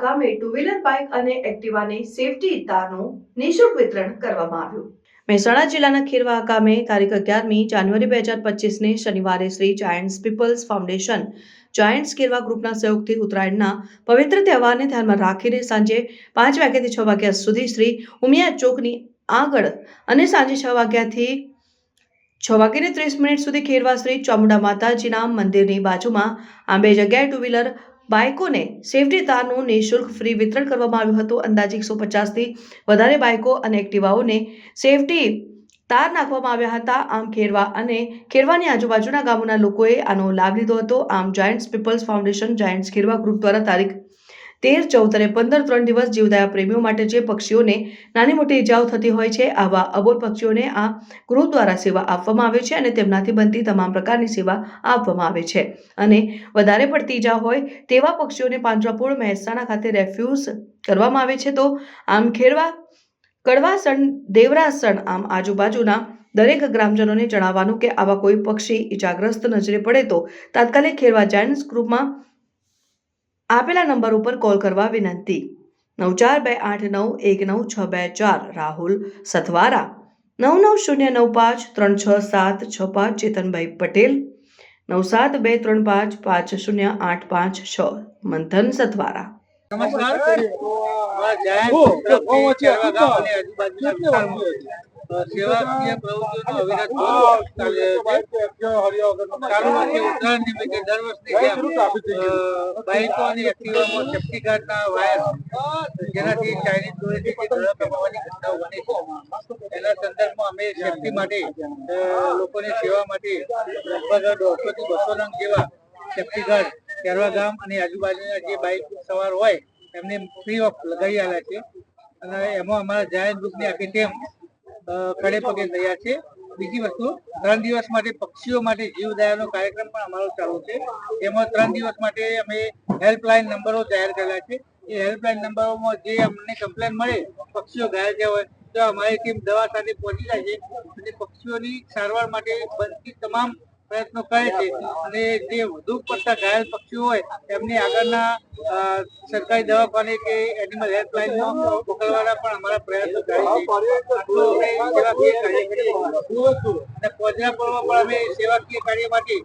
ગામે two wheeler bike અને એક્ટિવાને safety તારનું નિઃશુલ્ક વિતરણ કરવામાં આવ્યું। મહેસાણા જિલ્લાના ખેરવા ગામે તારીખ 11મી જાન્યુઆરી 2025ને શનિવારે Shri giants people's foundation giants Kherva ગ્રુપના સહયોગથી ઉત્તરાયણના પવિત્ર તહેવારને ધ્યાનમાં રાખીને સાંજે 5 વાગ્યાથી 6 વાગ્યા સુધી શ્રી ઉમિયા ચોકની આગળ અને સાંજે 6 વાગ્યાથી 6:30 સુધી ખેરવા શ્રી ચામુંડા માતાજીના મંદિરની બાજુમાં આ બે જગ્યાએ ટુ વ્હીલર બાઇકોને સેફટી તારનું નિઃશુલ્ક ફ્રી વિતરણ કરવામાં આવ્યું હતું। અંદાજે 150થી વધારે બાઇકો અને એક્ટિવાઓને સેફટી તાર નાખવામાં આવ્યા હતા। આમ ખેરવા અને ખેરવાની આજુબાજુના ગામોના લોકોએ આનો લાભ લીધો હતો। આમ giants people's foundation giants Kherva group દ્વારા તારીખ 13, 14 અને 15 3 દિવસ જીવદયા પ્રેમીઓ માટે જે પક્ષીઓને નાની મોટી ઇજાઓ થતી હોય છે આવા અબોલ પક્ષીઓને આ ગ્રુપ દ્વારા સેવા આપવામાં આવે છે અને તેમનાથી બનતી તમામ પ્રકારની સેવા આપવામાં આવે છે અને વધારે પડતી ઇજા હોય તેવા પક્ષીઓને પાંજરાપોળ મહેસાણા ખાતે રેફ્યુઝ કરવામાં આવે છે। તો આમ ખેરવા કડવાસણ દેવરાસણ આમ આજુબાજુના દરેક ગ્રામજનોને જણાવવાનું કે આવા કોઈ પક્ષી ઇજાગ્રસ્ત નજરે પડે તો તાત્કાલિક ખેરવા જાયન્ટ્સ ગ્રુપમાં આપેલા નંબર ઉપર કોલ કરવા વિનંતી। 9428919624 રાહુલ સથવારા, 9909536765 ચેતનભાઈ પટેલ, 9723550856 મંથન સથવારા। સેવાકીય પ્રવૃત્તિઓનો અવિરત ચાલુ છે। ઉત્તરાયણ નિમિત્તે દર વર્ષની જેમ બાઇકો અને એક્ટિવામાં સેફ્ટી ગાર્ડના વાયર જેનાથી ચાઇનીઝ દોરીથી ઝડપ કમાવાની ઘટનાઓ બને છે એના સંદર્ભમાં અમે સેફ્ટી માટે લોકોની સેવા માટે લગભગ 150 થી 200 નંગ જેવા સેફ્ટી ગાર્ડ ખેરવા ગામ અને આજુબાજુના જે બાઇક સવાર હોય એમને ફ્રી ઓફ લગાવી આવ્યા છે અને એમાં અમારા જાયન્ટ ગ્રુપની આખી ટીમ ખડે પગે તૈયાર છે। બીજી વસ્તુ 3 દિવસ માટે પક્ષીઓ માટે જીવદયાનો કાર્યક્રમ પણ અમારો ચાલુ છે। એમાં 3 દિવસ માટે અમે હેલ્પલાઇન નંબરો જાહેર કરેલા છે। એ હેલ્પલાઇન નંબરોમાં જે અમને કમ્પ્લેન મળે પક્ષીઓ ઘાયલ થયા હોય તો અમારી ટીમ દવા સાથે પહોંચી જાય છે અને પક્ષીઓની સારવાર માટે બનતી તમામ પ્રયત્નો કરે છે અને જે વધુ પડતા ઘાયલ પક્ષીઓ હોય એમની આગળના સરકારી દવાખાને કે એનિમલ હેલ્પલાઇનમાં મોકલવાના પણ અમારા પ્રયત્નો ચાલે છે। અને પોજરાપોળમાં પણ અમે સેવાકીય કાર્ય માટે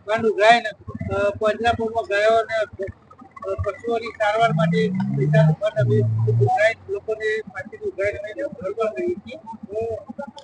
ગાંડ ઉઘરાઈને પોજરાપોળમાં ગાયો અને પશુઓની સારવાર માટે પૈસાનું ફંડ અમે લોકોને પાસેથી ઉઘરાઈને કરીએ છીએ।